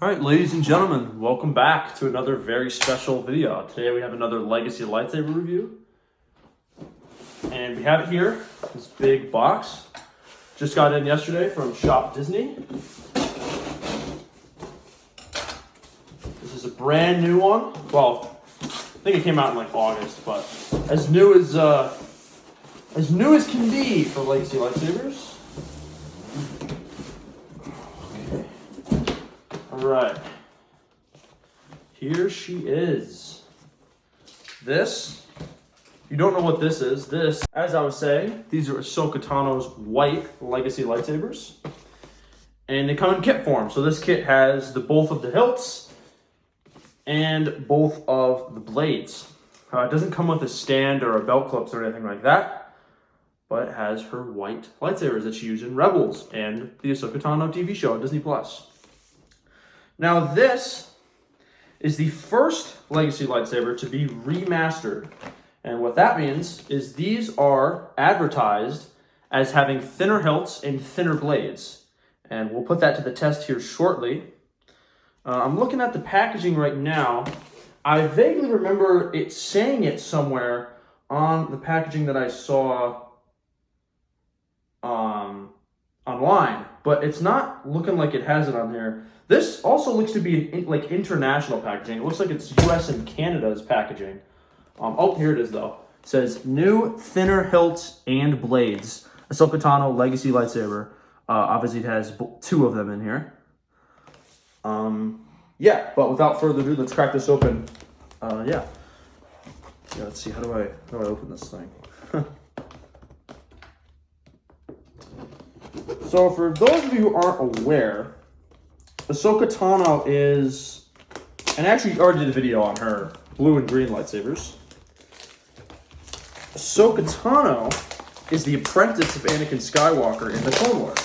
All right, ladies and gentlemen, welcome back to another very special video. Today we have another Legacy lightsaber review. And we have it here, this big box. Just got in yesterday from Shop Disney. This is a brand new one. Well, I think it came out in like August, but as new as can be for Legacy lightsabers. Alright, here she is. This, if you don't know what this is, as I was saying, these are Ahsoka Tano's white Legacy lightsabers. And they come in kit form. So this kit has both of the hilts and both of the blades. It doesn't come with a stand or a belt clips or anything like that, but it has her white lightsabers that she used in Rebels and the Ahsoka Tano TV show on Disney+. Now this is the first Legacy lightsaber to be remastered. And what that means is these are advertised as having thinner hilts and thinner blades. And we'll put that to the test here shortly. I'm looking at the packaging right now. I vaguely remember it saying it somewhere on the packaging that I saw online, but it's not looking like it has it on here. This also looks to be like international packaging. It looks like it's US and Canada's packaging. Oh, here it is though. It says new thinner hilts and blades. Ahsoka Tano Legacy lightsaber. Obviously it has two of them in here. Yeah, but without further ado, let's crack this open. Yeah, let's see, how do I open this thing? So for those of you who aren't aware, Ahsoka Tano is, and actually already did a video on her blue and green lightsabers. Ahsoka Tano is the apprentice of Anakin Skywalker in the Clone Wars.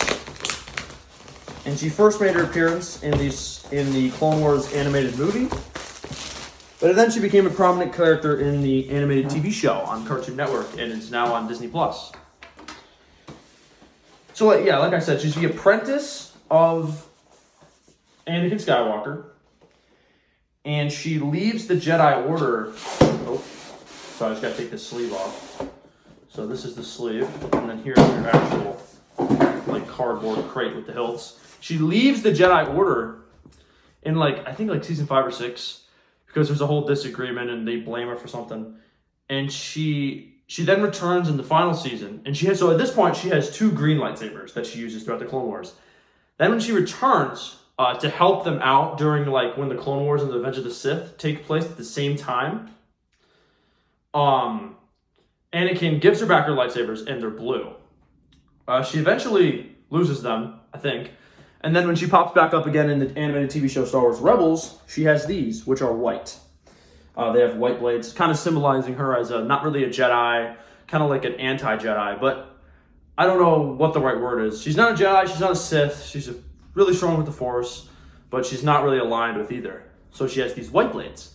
And she first made her appearance in the Clone Wars animated movie. But then she became a prominent character in the animated TV show on Cartoon Network, and it's now on Disney+. So yeah, like I said, she's the apprentice of Anakin Skywalker, and she leaves the Jedi Order. Oh, so I just gotta take this sleeve off. So this is the sleeve, and then here's your actual like cardboard crate with the hilts. She leaves the Jedi Order in I think season 5 or 6, because there's a whole disagreement and they blame her for something, and she then returns in the final season, and so at this point she has 2 green lightsabers that she uses throughout the Clone Wars. Then when she returns to help them out during when the Clone Wars and the Revenge of the Sith take place at the same time, Anakin gives her back her lightsabers, and they're blue. She eventually loses them, I think, and then when she pops back up again in the animated TV show Star Wars Rebels, she has these, which are white. They have white blades, kind of symbolizing her as not really a Jedi, kind of like an anti-Jedi, but I don't know what the right word is. She's not a Jedi, she's not a Sith, she's really strong with the Force, but she's not really aligned with either. So she has these white blades.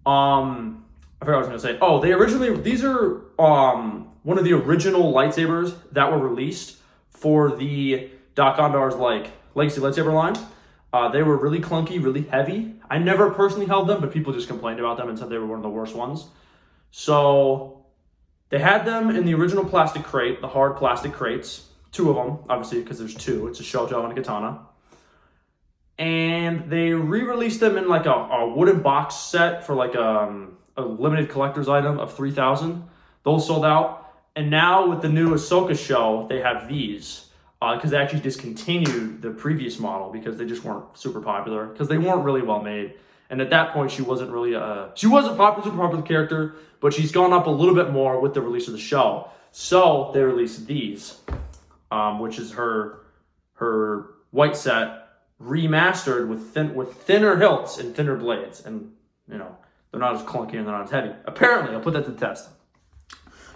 I forgot what I was going to say. Oh, these are one of the original lightsabers that were released for the Doc Ondar's Legacy lightsaber line. They were really clunky, really heavy. I never personally held them, but people just complained about them and said they were one of the worst ones. So they had them in the original plastic crate, the hard plastic crates. 2 of them, obviously, because there's 2. It's a Shoto and a Katana. And they re-released them in a wooden box set for a limited collector's item of 3,000. Those sold out. And now with the new Ahsoka show, they have these. Because they actually discontinued the previous model because they just weren't super popular, because they weren't really well made. And at that point, she wasn't really super popular character, but she's gone up a little bit more with the release of the show. So they released these, which is her white set remastered with thinner hilts and thinner blades, and they're not as clunky and they're not as heavy. Apparently, I'll put that to the test.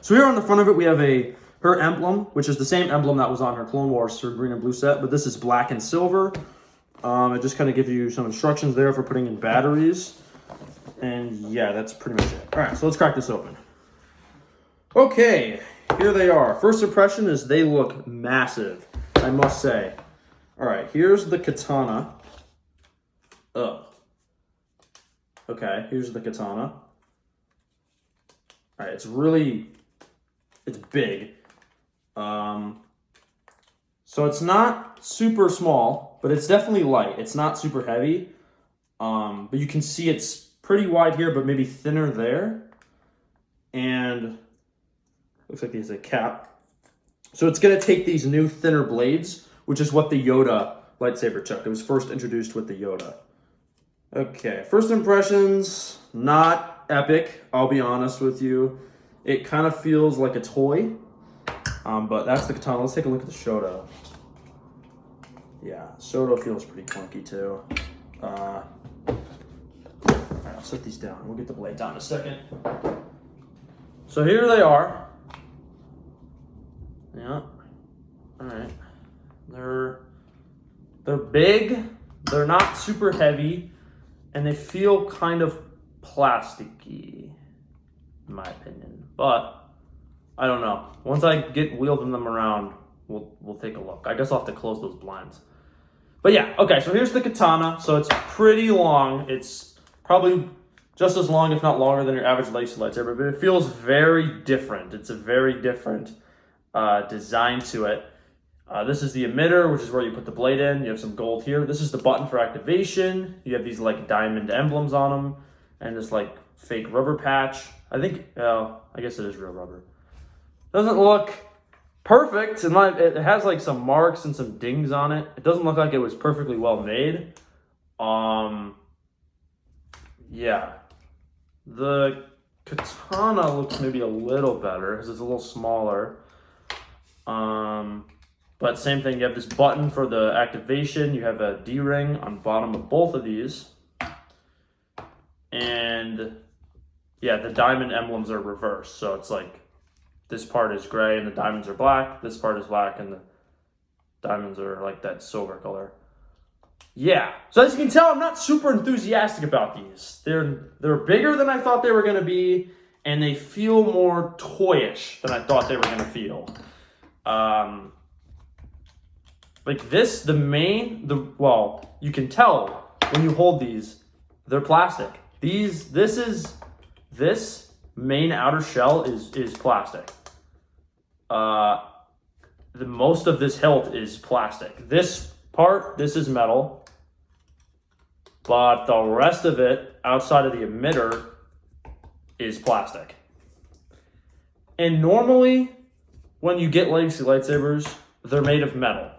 So here on the front of it, we have her emblem, which is the same emblem that was on her Clone Wars, her green and blue set, but this is black and silver. It just kind of gives you some instructions there for putting in batteries. And yeah, that's pretty much it. All right, so let's crack this open. Okay, here they are. First impression is they look massive, I must say. All right, here's the katana. Ugh. Okay, here's the katana. All right, it's big. So it's not super small, but it's definitely light. It's not super heavy. But you can see it's pretty wide here, but maybe thinner there. And looks like there's a cap. So it's gonna take these new thinner blades, which is what the Yoda lightsaber took. It was first introduced with the Yoda. Okay, first impressions, not epic, I'll be honest with you. It kind of feels like a toy, but that's the katana. Let's take a look at the Shoto. Yeah, Shoto feels pretty clunky too. All right, I'll set these down. We'll get the blade down in a second. So here they are. Yeah, all right. They're big, they're not super heavy, and they feel kind of plasticky, in my opinion. But I don't know. Once I get wheeling them around, we'll take a look. I guess I'll have to close those blinds. But yeah, okay, so here's the katana. So it's pretty long. It's probably just as long, if not longer, than your average lightsaber, but it feels very different. It's a very different design to it. This is the emitter, which is where you put the blade in. You have some gold here. This is the button for activation. You have these like diamond emblems on them, and this like fake rubber patch. I think, I guess it is real rubber. Doesn't look perfect. It has like some marks and some dings on it. It doesn't look like it was perfectly well made. Yeah. The katana looks maybe a little better because it's a little smaller. But same thing, you have this button for the activation. You have a D-ring on bottom of both of these. And yeah, the diamond emblems are reversed. So it's like this part is gray and the diamonds are black. This part is black and the diamonds are like that silver color. Yeah, so as you can tell, I'm not super enthusiastic about these. They're bigger than I thought they were going to be, and they feel more toyish than I thought they were going to feel. Like this, well, you can tell when you hold these, they're plastic. This main outer shell is plastic. The most of this hilt is plastic. This is metal, but the rest of it, outside of the emitter, is plastic. And normally, when you get legacy lightsabers, they're made of metal.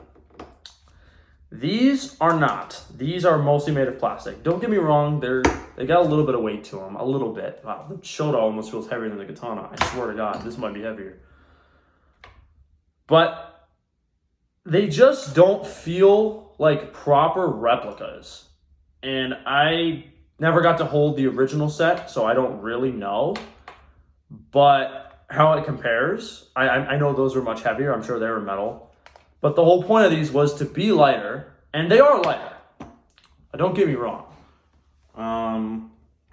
These are not. These are mostly made of plastic. Don't get me wrong, they got a little bit of weight to them, a little bit. Wow, the Shoto almost feels heavier than the katana. I swear to God, this might be heavier. But they just don't feel like proper replicas. And I never got to hold the original set, so I don't really know. But how it compares, I know those are much heavier. I'm sure they were metal. But the whole point of these was to be lighter, and they are lighter. Don't get me wrong.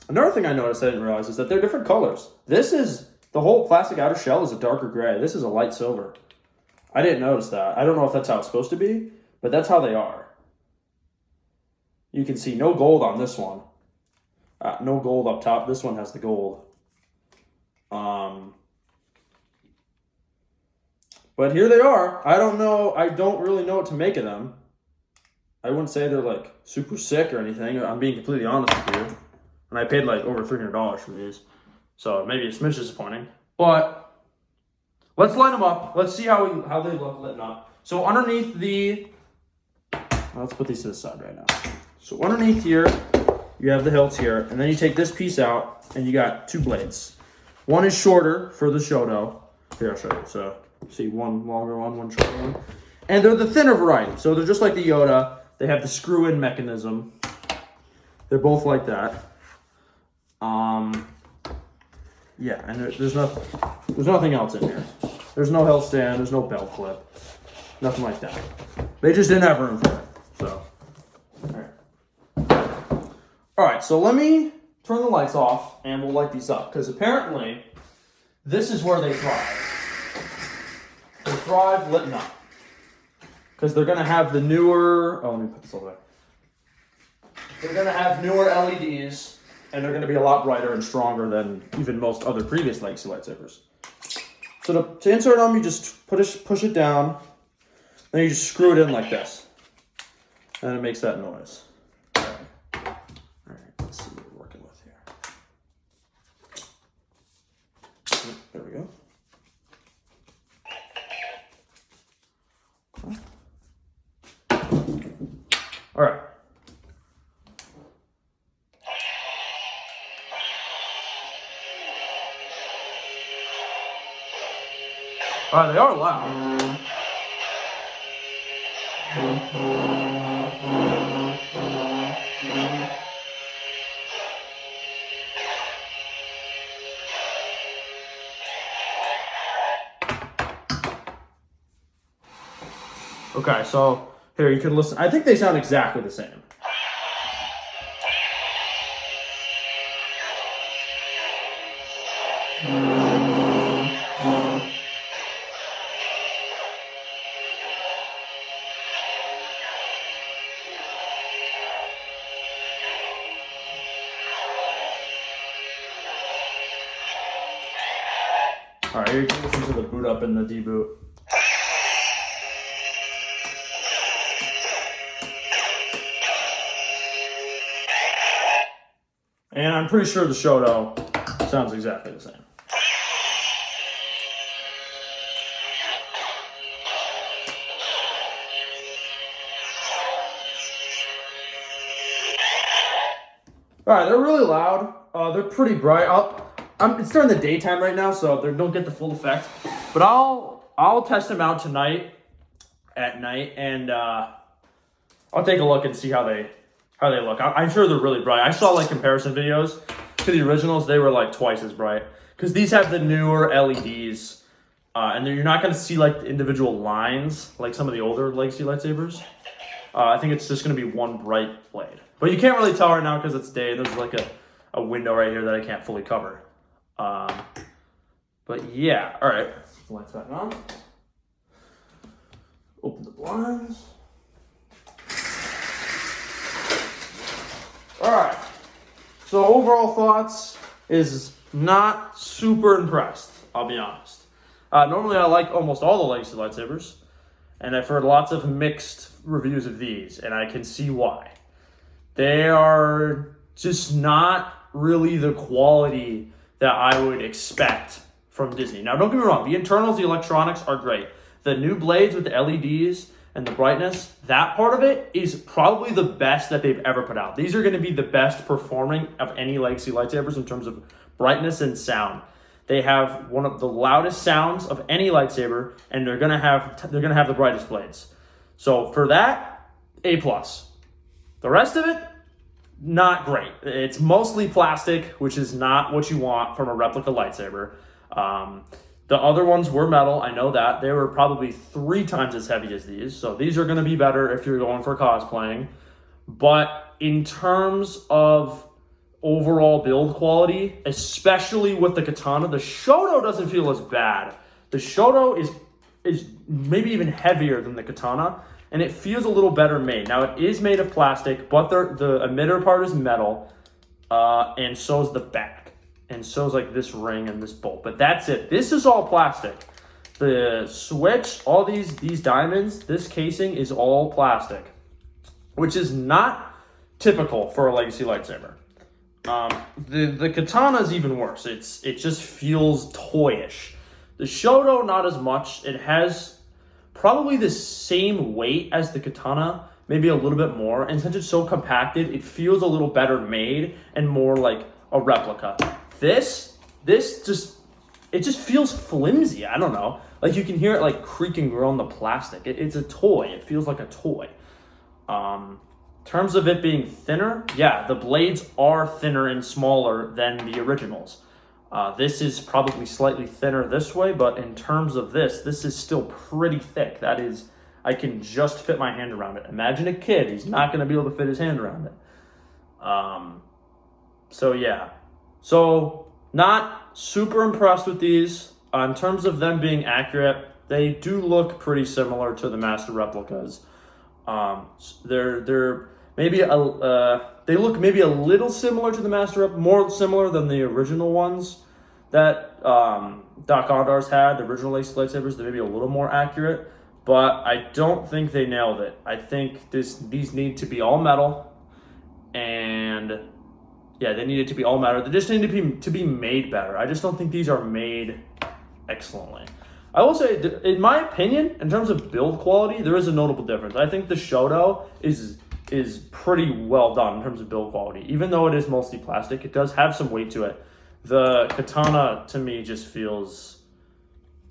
Another thing I noticed I didn't realize is that they're different colors. The whole plastic outer shell is a darker gray. This is a light silver. I didn't notice that. I don't know if that's how it's supposed to be, but that's how they are. You can see no gold on this one. No gold up top. This one has the gold. But here they are. I don't know. I don't really know what to make of them. I wouldn't say they're like super sick or anything. I'm being completely honest with you. And I paid like over $300 for these. So maybe it's smidge disappointing. But let's line them up. Let's see how they look lit up. So underneath let's put these to the side right now. So underneath here, you have the hilts here. And then you take this piece out and you got two blades. One is shorter for the Shoto. Here, I'll show you. So see, one longer one, one shorter one. And they're the thinner variety. So they're just like the Yoda. They have the screw-in mechanism. They're both like that. Yeah, and there's nothing else in here. There's no hilt stand. There's no belt clip. Nothing like that. They just didn't have room for it. So, all right. So let me turn the lights off, and we'll light these up because apparently this is where they thrive. They thrive lit up because they're gonna have the newer. Oh, let me put this over there. they're going to have newer LEDs, and they're going to be a lot brighter and stronger than even most other previous Legacy lightsabers. So to insert them, you just push it down, then you just screw it in like this, and it makes that noise. All right, let's see what we're working with here. There we go. All right. All right, they are loud. Okay, so here you can listen. I think they sound exactly the same. All right, here you can listen to the boot up and the deboot. And I'm pretty sure the Shoto sounds exactly the same. All right, they're really loud. They're pretty bright. It's during the daytime right now, so they don't get the full effect. But I'll test them out tonight at night, and I'll take a look and see how they look. I'm sure they're really bright. I saw like comparison videos to the originals. They were like twice as bright because these have the newer LEDs, and you're not going to see like the individual lines like some of the older Legacy lightsabers. I think it's just going to be one bright blade. But you can't really tell right now because it's day. There's like a window right here that I can't fully cover. But yeah, all right. Lights back on. Open the blinds. All right. So overall thoughts is not super impressed, I'll be honest. Normally I like almost all the Legacy lightsabers, and I've heard lots of mixed reviews of these, and I can see why. They are just not really the quality that I would expect from Disney. Now, don't get me wrong. The internals, the electronics are great. The new blades with the LEDs and the brightness, that part of it is probably the best that they've ever put out. These are going to be the best performing of any Legacy lightsabers in terms of brightness and sound. They have one of the loudest sounds of any lightsaber, and they're going to have the brightest blades. So for that, A+. The rest of it, not great. It's mostly plastic, which is not what you want from a replica lightsaber. The other ones were metal. I know that. They were probably 3 times as heavy as these. So these are going to be better if you're going for cosplaying. But in terms of overall build quality, especially with the katana, the Shoto doesn't feel as bad. The Shoto is maybe even heavier than the katana, and it feels a little better made. Now, it is made of plastic, but the emitter part is metal, and so is the back. And so is like this ring and this bolt. But that's it. This is all plastic. The switch, all these diamonds, this casing is all plastic, which is not typical for a Legacy lightsaber. The katana is even worse. It just feels toyish. The Shoto, not as much. It has probably the same weight as the katana, maybe a little bit more. And since it's so compacted, it feels a little better made and more like a replica. This just feels flimsy. I don't know. Like you can hear it like creak and grow on the plastic. It's a toy. It feels like a toy. In terms of it being thinner, yeah, the blades are thinner and smaller than the originals. This is probably slightly thinner this way, but in terms of this is still pretty thick. That is, I can just fit my hand around it. Imagine a kid. He's not going to be able to fit his hand around it. So yeah. So not super impressed with these. In terms of them being accurate, they do look pretty similar to the master replicas. They're Maybe they look maybe a little similar to the Master Up, more similar than the original ones that Doc Ondar's had, the original lightsabers. They're maybe a little more accurate, but I don't think they nailed it. I think these need to be all metal, and yeah, they need it to be all metal. They just need to be made better. I just don't think these are made excellently. I will say, in my opinion, in terms of build quality, there is a notable difference. I think the Shoto is pretty well done in terms of build quality. Even though it is mostly plastic, it does have some weight to it. The katana, to me, just feels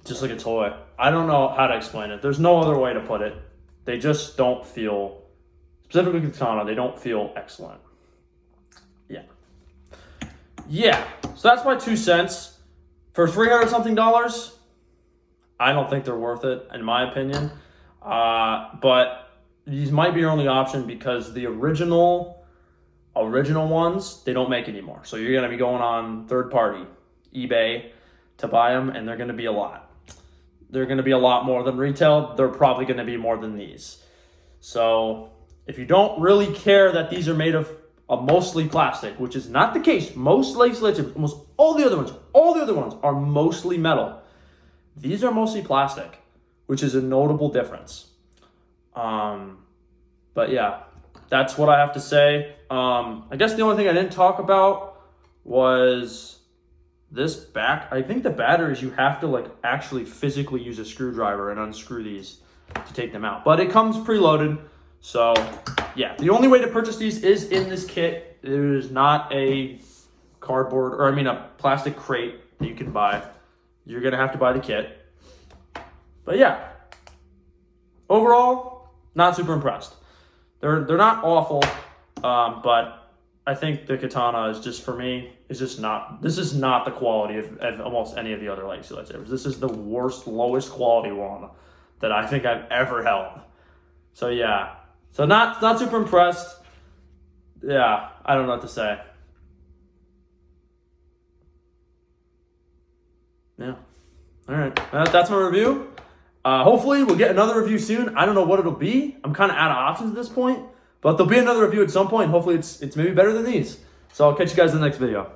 just like a toy. I don't know how to explain it. There's no other way to put it. They just don't feel, specifically katana, they don't feel excellent. Yeah, so that's my 2 cents. For $300-something, I don't think they're worth it, in my opinion. But these might be your only option because the original ones, they don't make anymore. So you're going to be going on third party, eBay, to buy them, and they're going to be a lot. They're going to be a lot more than retail. They're probably going to be more than these. So if you don't really care that these are made of mostly plastic, which is not the case. Most lightsabers, almost all the other ones are mostly metal. These are mostly plastic, which is a notable difference. But yeah, that's what I have to say. I guess the only thing I didn't talk about was this back. I think the batteries, you have to like actually physically use a screwdriver and unscrew these to take them out. But it comes preloaded. So yeah, the only way to purchase these is in this kit. There is not a a plastic crate that you can buy. You're going to have to buy the kit. But yeah, overall, not super impressed. They're not awful, but I think the katana is just, for me, this is not the quality of almost any of the other legacy lightsabers. This is the lowest quality one that I think I've ever held. So yeah. So not super impressed. Yeah, I don't know what to say. Yeah. All right. That's my review. Hopefully we'll get another review soon. I don't know what it'll be. I'm kind of out of options at this point, but there'll be another review at some point. Hopefully it's maybe better than these. So I'll catch you guys in the next video.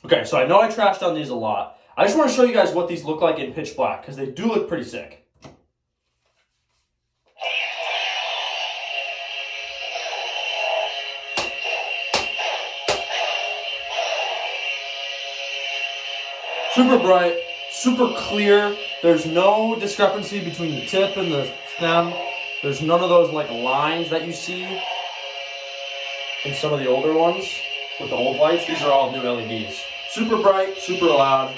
Okay, so I know I trashed on these a lot. I just want to show you guys what these look like in pitch black because they do look pretty sick. Super bright, super clear. There's no discrepancy between the tip and the stem. There's none of those like lines that you see in some of the older ones with the old lights. These are all new LEDs. Super bright, super loud.